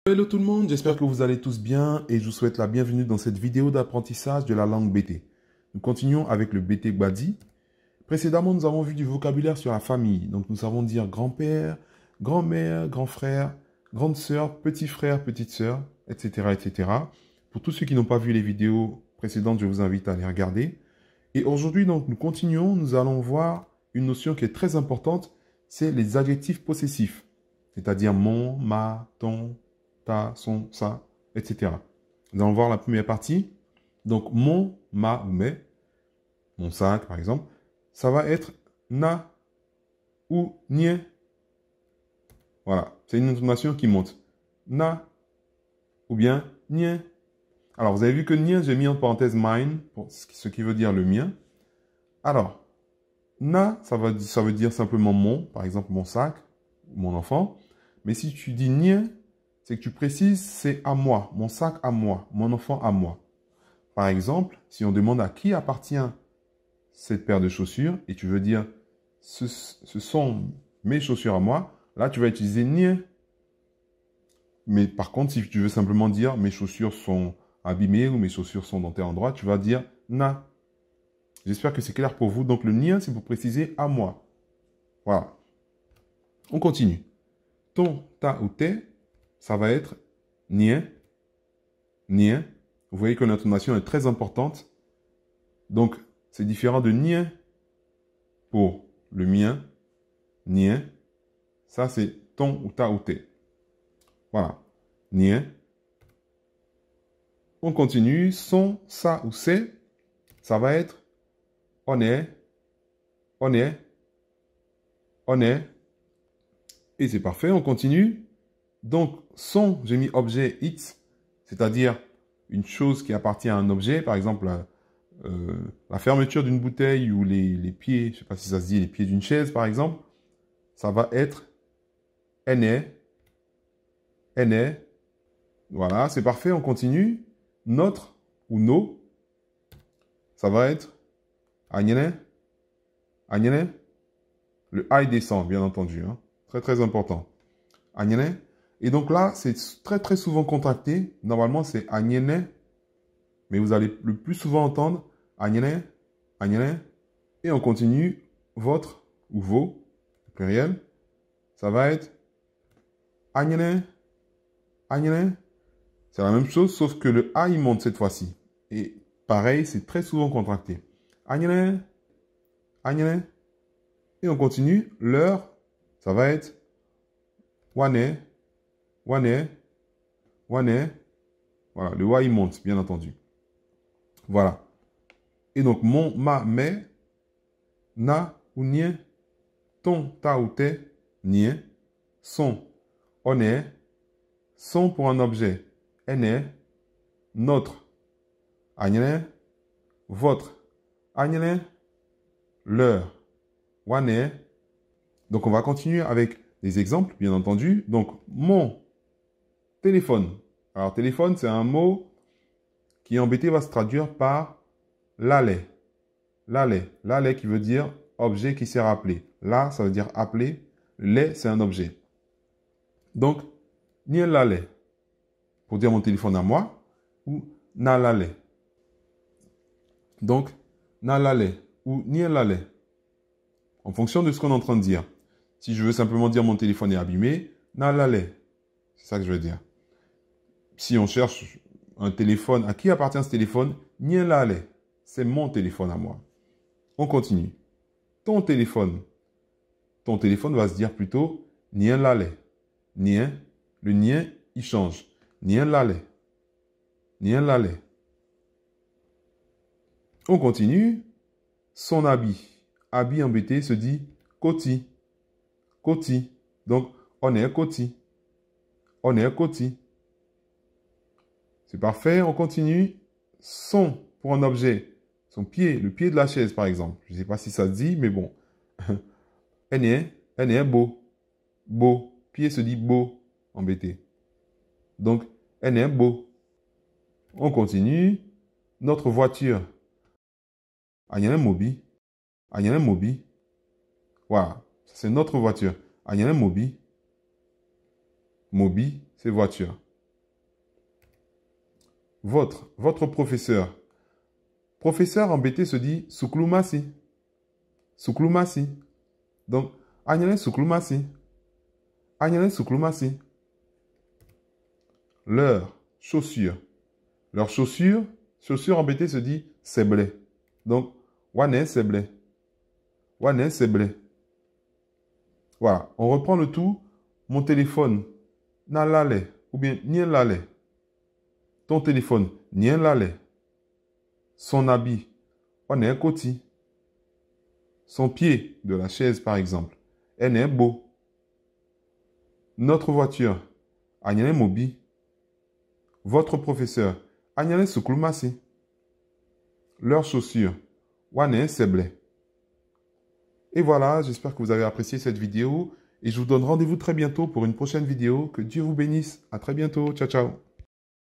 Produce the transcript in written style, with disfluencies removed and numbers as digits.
Hello tout le monde, j'espère que vous allez tous bien et je vous souhaite la bienvenue dans cette vidéo d'apprentissage de la langue BT. Nous continuons avec le BT Gbadi. Précédemment, nous avons vu du vocabulaire sur la famille. Donc nous savons dire grand-père, grand-mère, grand frère, grande sœur, petit frère, petite sœur, etc., etc. Pour tous ceux qui n'ont pas vu les vidéos précédentes, je vous invite à les regarder. Et aujourd'hui, donc, nous continuons, nous allons voir une notion qui est très importante, c'est les adjectifs possessifs. C'est-à-dire mon, ma, ton, ta, son, sa, etc. Nous allons voir la première partie. Donc, mon, ma ou mes, mon sac par exemple, ça va être na ou nie. Voilà, c'est une intonation qui monte. Na ou bien nie. Alors, vous avez vu que nie, j'ai mis en parenthèse mine, ce qui veut dire le mien. Alors, na, ça veut dire simplement mon, par exemple mon sac, mon enfant. Mais si tu dis nie, c'est que tu précises, c'est à moi, mon sac à moi, mon enfant à moi. Par exemple, si on demande à qui appartient cette paire de chaussures, et tu veux dire, ce sont mes chaussures à moi, là tu vas utiliser nie. Mais par contre, si tu veux simplement dire, mes chaussures sont abîmées ou mes chaussures sont dans tel endroit, tu vas dire na. J'espère que c'est clair pour vous. Donc le nie, c'est pour préciser à moi. Voilà. On continue. Ton, ta ou tes, ça va être nie, nie. Vous voyez que l'intonation est très importante. Donc, c'est différent de nie pour le mien, nie. Ça, c'est ton ou ta ou tes. Voilà. Nie. On continue. Son, sa ou c'est, ça va être on est, on est, on est. Et c'est parfait. On continue. Donc, son, j'ai mis objet it, c'est-à-dire une chose qui appartient à un objet, par exemple la fermeture d'une bouteille ou les pieds, je ne sais pas si ça se dit, les pieds d'une chaise, par exemple, ça va être ene, ene. Voilà, c'est parfait, on continue. Notre ou nos, ça va être agnene, agnene. Le I descend, bien entendu, hein. Très très important. Agnene. Et donc là, c'est très très souvent contracté. Normalement, c'est agnene. Mais vous allez le plus souvent entendre agnene, agnene. Et on continue votre ou vos, pluriel. Ça va être agnene, agnene. C'est la même chose, sauf que le A, il monte cette fois-ci. Et pareil, c'est très souvent contracté. Agnene, agnene. Et on continue. Leur, ça va être wane, wane, wane. Voilà, le wa, il monte, bien entendu. Voilà. Et donc, mon, ma, mes, na ou nie, ton, ta ou te, nie, son, on est, son pour un objet, ene, notre, agnene, votre, agnene, leur, wane. Donc, on va continuer avec des exemples, bien entendu. Donc, mon téléphone. Alors, téléphone, c'est un mot qui, en BT, va se traduire par l'allais. L'allais. L'allais qui veut dire objet qui sert à appeler. Là, ça veut dire appeler. Les, c'est un objet. Donc, ni l'allais pour dire mon téléphone à moi ou na l'allais. Donc, na l'allais ou ni l'allais. En fonction de ce qu'on est en train de dire. Si je veux simplement dire mon téléphone est abîmé, na l'allais. C'est ça que je veux dire. Si on cherche un téléphone, à qui appartient ce téléphone? Ni l'allais. C'est mon téléphone à moi. On continue. Ton téléphone. Ton téléphone va se dire plutôt nien l'allais. Nien. Le nien, il change. Nien l'allais. Nien l'allais. On continue. Son habit. Habit en BT se dit koti. Koti. Donc, on est koti. On est koti. C'est parfait. On continue. Son pour un objet. Son pied. Le pied de la chaise, par exemple. Je ne sais pas si ça se dit, mais bon. Elle est beau. Beau. Pied se dit beau en BT. Donc, elle est beau. On continue. Notre voiture. Agnana Mobi. Agnana Mobi. Voilà. C'est notre voiture. Agnana Mobi. Mobi, c'est voiture. Votre professeur. Professeur en BT se dit suklumasi. Suklumasi. Donc, anyane suklumasi. Anyane suklumasi. Leur chaussure. Leur chaussure. Chaussure en BT se dit seble. Donc, wane seble. Wane seble. Voilà, on reprend le tout. Mon téléphone, na lale, ou bien nien lale. Ton téléphone, nien lale. Son habit, on est koti. Son pied de la chaise, par exemple, elle est beau. Notre voiture, anyane mobi. Votre professeur, anyane suklumasi. Leurs chaussures, wane seble. Et voilà, j'espère que vous avez apprécié cette vidéo. Et je vous donne rendez-vous très bientôt pour une prochaine vidéo. Que Dieu vous bénisse. À très bientôt. Ciao, ciao.